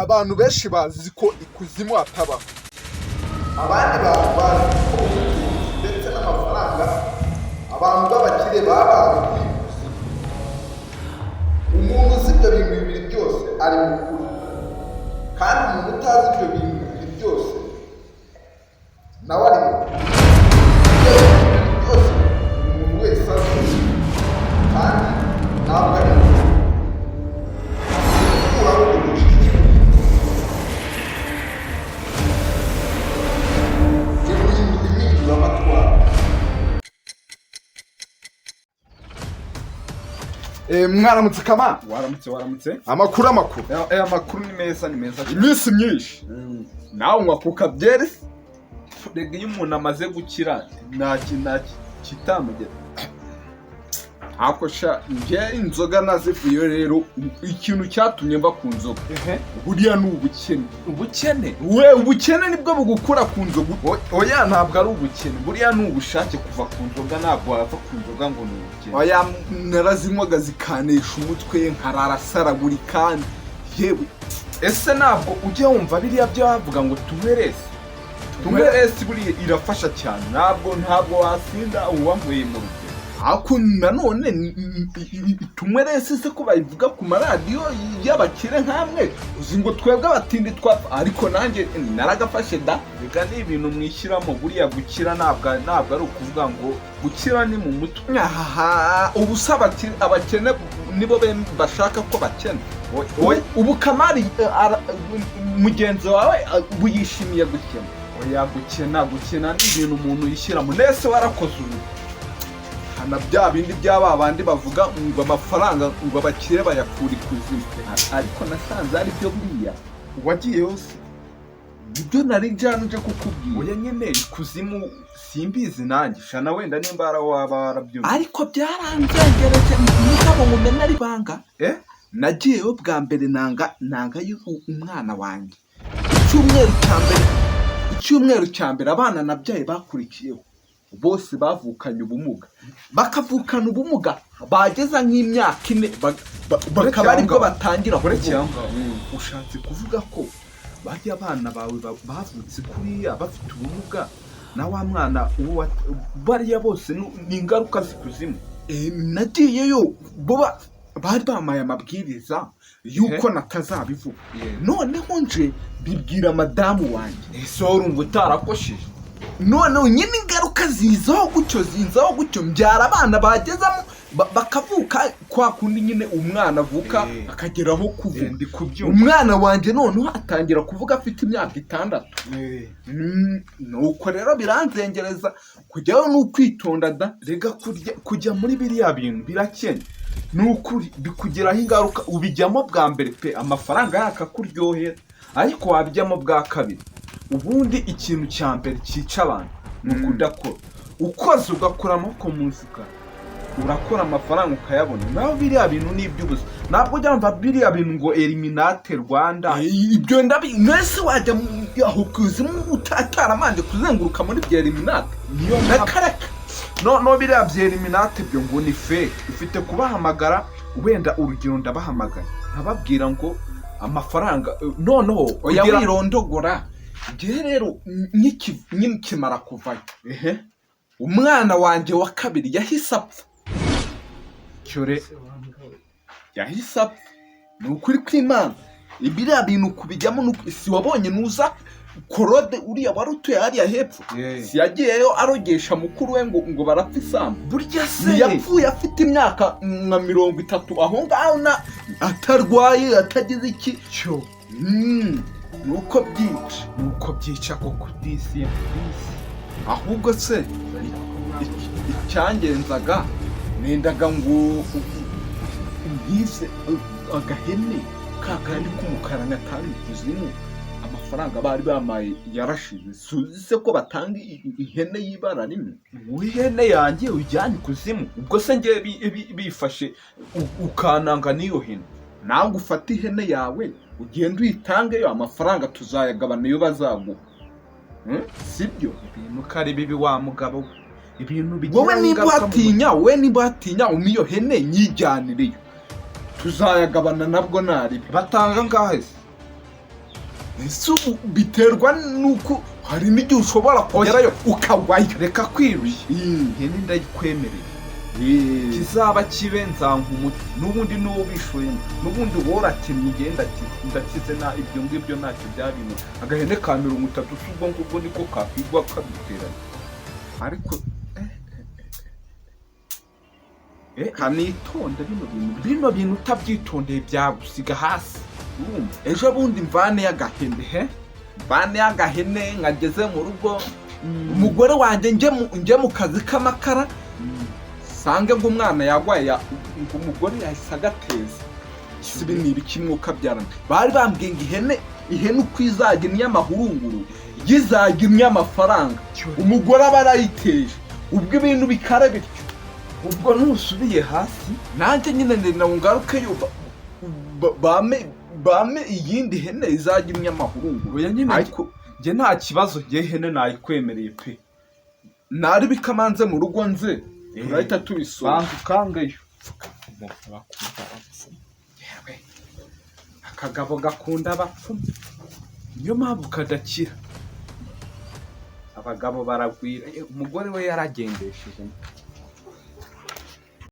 abantu benshi bazi ko ikuzimu hatabaho, abandi bantu bazi ko ndetse n'amafaranga abantu b'abakire babaye kuri ikuzimu. Umuntu uzi ibyo bintu bibiri byose ari mu kuri, kandi umuntu utazi ibyo bintu bibiri byose nawe ari mu kuri. Byose umuntu wese azi kandi ntabwo ari mu kuri. Mwaramutse Kama? Waramutse. Amakuru. Amakuru ni meza iminsi myinshi. Nawe nkwakuka byeri. Rega iyo umuntu amaze gukira nta kitamugera. Akosha nje inzoga nazivuye rero ikintu cyatumye mba ku nzoga. Buriya ni ubukene. Ubukene nibwo bugukura ku nzoga. Oya ntabwo ari ubukene. Buriya ni ubushake kuva ku nzoga, ntabwo wava ku nzoga ngo ni ubukene. Oya narazinywaga zikanesha umutwe nkarara sara buri kandi. Yewe ese ntabwo ujye wumva biriya byavuga ngo tumerese buriya irafasha cyane. Ntabwo wasinda uwambuye mu rugo. Ako nanone tumerese se ko bayivuga ku maradiyo y'abakire nkamwe, uzi ngo twebwe abatindi twapfa, ariko nanjye naragafashe da. Reka ni ibintu mwishyiramo. Buriya gukira ntabwo ari ukuvuga ngo gukira ni mu mutwe. Ubu se abakene nibo bashaka ko bakena. Ubu Kamari mugenzi wawe buyishimiye gukena. Oya gukena ni ibintu umuntu yishyiramo. Nese warakoze ubu na bya bindi by'aba bandi bavuga ngo amafaranga ngo abakire bayakura ikuzimu, ariko nasanze ari byo buriya wagiye hose. Ibyo nari njanje kukubwira. Oya nyene ikuzimu simbizi nanjye shana, wenda nimba waba warabyumva, ariko byaranzengereje nigabo ngumena ari banga. Nagiyeyo bwa mbere nanga umwana wanjye. Icyumweru cya mbere abana nabyaye bakurikiyeho bose bavukanye ubumuga, bakavukana ubumuga bageza nk'imyaka 4 bakaba aribwo batangira kuvuga. Ushatse kuvuga ko bari abana bawe bavutse kuriya bafite ubumuga na wa mwana bariya bose ni ingaruka zikuzimu. Nagiyeyo bari bamaye amabwiriza yuko natazabivuga. Noneho nje bibwira madamu wanjye. Ese urumva utarakosheje? None nyine ingaruka zizaho gutyo mbyara abana bagezamo bakavuka kwa kundi nyine umwana avuka akageraho kuvuga. Umwana wanjye noneho atangira kuvuga afite imyaka 6. Nuko rero biranzengereza kujyaho n'ukwitonda da. Rega kujya muri biriya bintu birakenya. Nukuri bikugiraho ingaruka. Ubijyamo bwa mbere pe amafaranga yakakuryohera, ariko wabijyamo bwa kabiri ubundi ikintu cya mbere cyica abantu ni ukudakora. Ukoze ugakora amaboko mu mufuka urakora amafaranga ukayabona. Naho biriya bintu ni iby'ubusa. Ntabwo ujya mva biriya bintu ngo eliminate Rwanda. Ibyo nese wajya aho kuzimu utaramanje kuzenguruka muri bya eliminate. Niyo nakaraka. No biriya bya eliminate byo ngo ni fake. Ufite kubahamagara, wenda urugero ndabahamagara nkababwira ngo amafaranga noneho oya wirondogora. Ngiye rero nkimara kuvayo umwana wanjye wa kabiri yahise apfa. Cyore yahise apfa. Ni ukuri kw'Imana. Ibiriya bintu kubijyamo si wabonye nuza Korode uriya warutuye hariya hepfo, si yagiyeyo arogesha mukuru we ngo barapfa isambu. Burya se yapfuye afite imyaka nka 30 aho ngaho na atarwaye atagize iki cyo. Nuko byica koko disi. Ahubwo se icyangenzaga nendaga ngo ngize agahene kakandi k'umukara natari kuzimu. Amafaranga bari bamaye yarashize. Suzi ko batanga ihene y'ibara rimwe. Ihene yanjye ujyanye kuzimu. Ubwo se ngiye bifashe ukananga niyo hene, nawe ufata ihene yawe ugenda uyitangeyo, amafaranga tuzayagabana iyo bazaguha. Sibyo ibintu kari bibi wa mugabo. Ibintu bigira wowe niba hatinya umiyo hene nyijyaniriyo tuzayagabana nabwo nari batanga ngahe. ese biterwa nuko hari n'igihe ushobora kugerayo ukagwayo. Reka kwirushya ihene ndayikwemereye kizaba kibe nzanka umuti n'ubundi n'uwo bishoyemo n'ubundi worakenye ugenda ndakize na ibyo ngibyo ntacyo byabino agahene ka 30 ubwo ngubwo niko kakwigwa kabiterana ariko kanitonde bino bintu utabyitondeye byagusiga hasi urumva. Ejo bundi mvane y'agahene nkageze mu rugo umugore wanjye nje mu kazi k'amakara sange ngo umwana yagwaye ngo umugore yahise agateza sibinira kimwuka byarana bari bambwiye ngo ihene uko izajya n'amahurunguru yizajya n'amafaranga umugore aba arayiteje ubwo ibintu bikara bityo ubwo nusubiye hasi nanjye nyine ndenda ngaruke yo bame iyindi hene izajya n'amahurunguru oya nyine ariko nge nta kibazo nge hene nayikwemereye pe nari bikamanze mu rugo nze urahita tubisoma bantu kangeyo akagabo gakunda abapfumu niyo mpamvu kadakira abagabo baragwira umugore we yaragendesheje